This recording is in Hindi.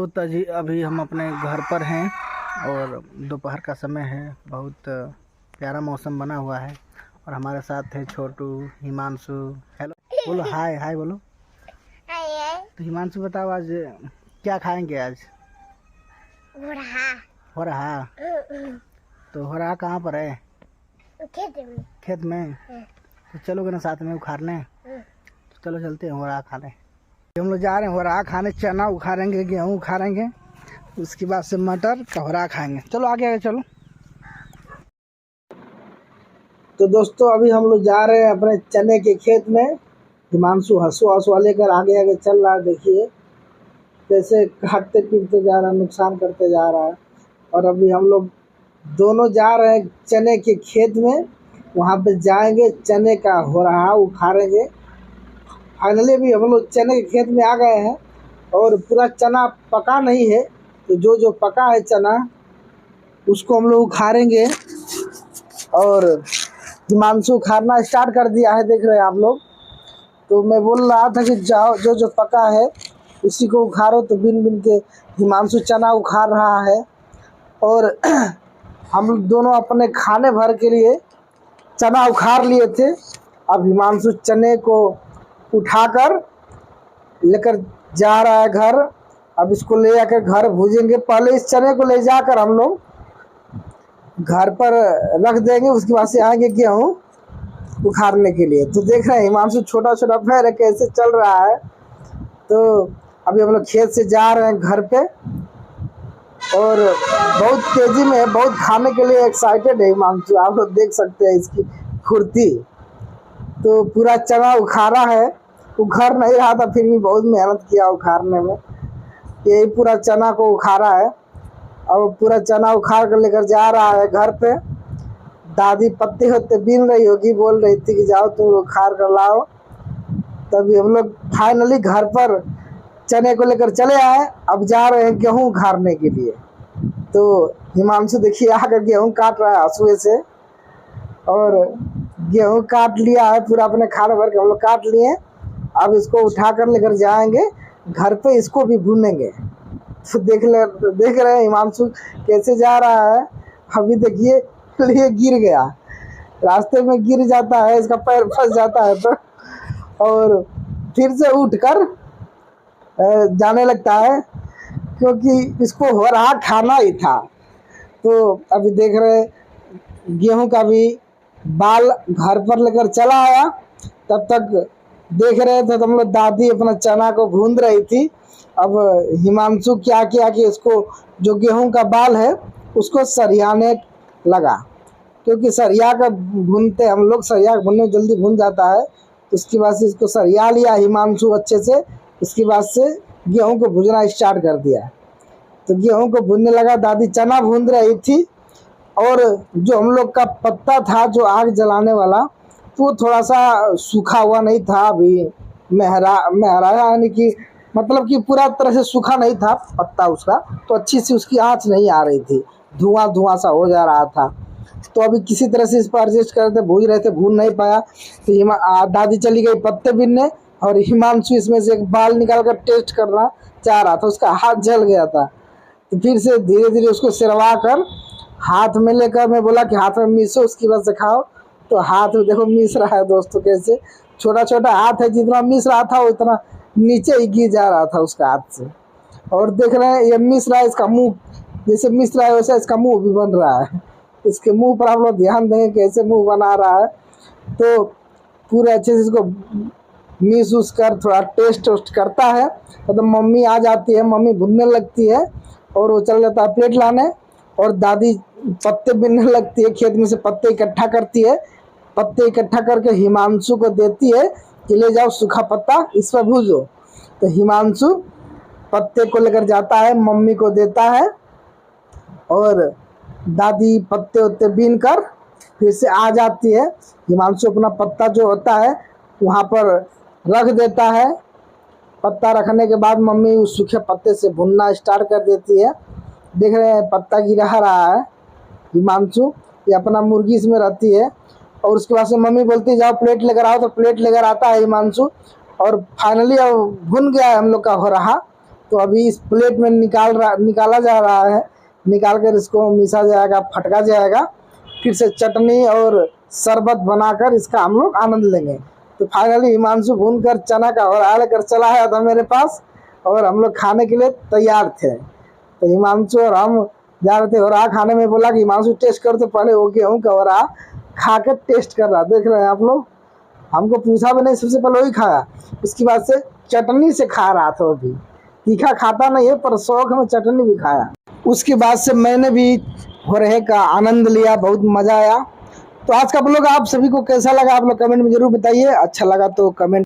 तो तजी अभी हम अपने घर पर हैं और दोपहर का समय है। बहुत प्यारा मौसम बना हुआ है और हमारे साथ है छोटू, हिमांशु। हेलो बोलो, हाय हाय बोलो। तो हिमांशु बताओ, आज क्या खाएंगे? आज हो रहा। तो हो रहा कहाँ पर है? खेत में। तो चलोगे ना साथ में उखाड़ने? तो चलो चलते हैं हो रहा खाने। हम लोग जा रहे हैं हो रहा खाने। चना उखाड़ेंगे, गेहूँ उखाड़ेंगे, उसके बाद से मटर का हो रहा खाएंगे। चलो आगे आगे चलो। तो दोस्तों अभी हम लोग जा रहे हैं अपने चने के खेत में। हिमांशु हंसुआ लेकर आगे आगे चल रहा है। देखिए कैसे काटते पीटते जा रहा है, नुकसान करते जा रहा है। और अभी हम लोग दोनों जा रहे हैं चने के खेत में। वहाँ पे जाएंगे, चने का हो रहा उखाड़ेंगे। फाइनली भी हम लोग चने के खेत में आ गए हैं और पूरा चना पका नहीं है, तो जो पका है चना उसको हम लोग उखाड़ेंगे। और हिमांशु उखाड़ना स्टार्ट कर दिया है, देख रहे हैं आप लोग। तो मैं बोल रहा था कि जाओ जो पका है उसी को उखाड़ो, तो बिन बिन के हिमांशु चना उखाड़ रहा है। और हम दोनों अपने खाने भर के लिए चना उखाड़ लिए थे। अब हिमांशु चने को उठाकर लेकर जा रहा है घर। अब इसको ले जाकर घर भूजेंगे। पहले इस चने को ले जाकर हम लोग घर पर रख देंगे, उसके बाद से आएंगे गेहूँ उखाड़ने के लिए। तो देख रहे हैं हिमांशु छोटा छोटा पैर है कैसे चल रहा है। तो अभी हम लोग खेत से जा रहे हैं घर पे और बहुत तेजी में है, बहुत खाने के लिए एक्साइटेड है हिमांशु। आप लोग देख सकते हैं इसकी फुर्ती। तो पूरा चना उखाड़ा है, उखड़ नहीं रहा था फिर भी बहुत मेहनत किया उखाड़ने में। यही पूरा चना को उखाड़ा है। अब पूरा चना उखाड़ कर लेकर जा रहा है घर पे। दादी पत्ते होते बीन रही होगी, बोल रही थी कि जाओ तुम उखाड़ कर लाओ। तभी हम लोग फाइनली घर पर चने को लेकर चले आए। अब जा रहे हैं गेहूँ उखाड़ने के लिए। तो हिमांशु देखिए आकर गेहूँ काट रहा है हंसुए से। और गेहूँ काट लिया है पूरा, अपने खाने भर के हम लोग काट लिए। अब इसको उठा कर लेकर जाएंगे घर पे, इसको भी भूनेंगे। तो देख रहे हैं हिमांशु कैसे जा रहा है। अभी देखिए ये गिर गया, रास्ते में गिर जाता है, इसका पैर फंस जाता है तो, और फिर से उठकर जाने लगता है क्योंकि इसको हो रहा खाना ही था। तो अभी देख रहे हैं गेहूं का भी बाल घर पर लेकर चला आया। तब तक देख रहे थे तो हम लोग दादी अपना चना को भून रही थी। अब हिमांशु क्या किया कि इसको जो गेहूं का बाल है उसको सरियाने लगा, क्योंकि सरिया का भूनते हम लोग, सरिया भूनने जल्दी भून जाता है। तो उसके बाद से इसको सरिया लिया हिमांशु अच्छे से। उसके बाद से गेहूं को भूनना स्टार्ट कर दिया। तो गेहूं को भूनने लगा, दादी चना भून रही थी। और जो हम लोग का पत्ता था जो आग जलाने वाला, तो वो थोड़ा सा सूखा हुआ नहीं था, अभी महराया यानी कि मतलब कि पूरा तरह से सूखा नहीं था पत्ता उसका। तो अच्छी सी उसकी आँच नहीं आ रही थी, धुआं सा हो जा रहा था। तो अभी किसी तरह से इस पर एडजस्ट कर रहे थे, भून रहे थे, भून नहीं पाया। तो दादी चली गई पत्ते बीनने और हिमांशु इसमें से एक बाल निकाल कर टेस्ट करना चाह रहा था, उसका हाथ जल गया था। तो फिर से धीरे धीरे उसको सिरवा कर हाथ में लेकर मैं बोला कि हाथ में मीसो, उसकी वजह से खाओ। तो हाथ में देखो मीस रहा है दोस्तों, कैसे छोटा छोटा हाथ है, जितना मीस रहा था उतना नीचे ही गिर जा रहा था उसका हाथ से। और देख रहे हैं ये मिस रहा है, इसका मुंह जैसे मिस रहा है वैसा इसका मुंह भी बन रहा है। इसके मुंह पर आप लोग ध्यान देंगे कैसे मुंह बना रहा है। तो पूरे अच्छे से इसको मिस उस कर थोड़ा टेस्ट करता है। तो मम्मी आ जाती है, मम्मी भूनने लगती है और वो चल जाता है प्लेट लाने। और दादी पत्ते बीनने लगती है, खेत में से पत्ते इकट्ठा करती है। पत्ते इकट्ठा करके हिमांशु को देती है कि ले जाओ सूखा पत्ता इस पर भूजो। तो हिमांशु पत्ते को लेकर जाता है, मम्मी को देता है। और दादी पत्ते उत्ते बीन कर फिर से आ जाती है। हिमांशु अपना पत्ता जो होता है वहाँ पर रख देता है। पत्ता रखने के बाद मम्मी उस सूखे पत्ते से भुनना स्टार्ट कर देती है। देख रहे हैं पत्ता गिरा रहा है हिमांशु, ये अपना मुर्गी इसमें रहती है। और उसके बाद से मम्मी बोलती है जाओ प्लेट लेकर आओ, तो प्लेट लेकर आता है हिमांशु। और फाइनली अब भुन गया है हम लोग का हो रहा। तो अभी इस प्लेट में निकाला जा रहा है। निकाल कर इसको मिसा जाएगा, फटका जाएगा, फिर से चटनी और शरबत बनाकर इसका हम लोग आनंद लेंगे। तो फाइनली हिमांशु भून कर चना का और लेकर चला आया था मेरे पास, और हम लोग खाने के लिए तैयार थे। तो हिमांशु और हम जा रहे थे और खाने में बोला कि हिमांशु टेस्ट कर, तो पहले वो गेहूँ का और खा कर टेस्ट कर रहा। देख रहे हैं आप लोग, हमको पूछा भी नहीं, सबसे पहले वही खाया, उसके बाद से चटनी से खा रहा था। वो भी तीखा खाता नहीं है, पर शौक में चटनी भी खाया। उसके बाद से मैंने भी हो रहे का आनंद लिया, बहुत मजा आया। तो आज का ब्लॉग आप सभी को कैसा लगा, आप लोग कमेंट में जरूर बताइए। अच्छा लगा तो कमेंट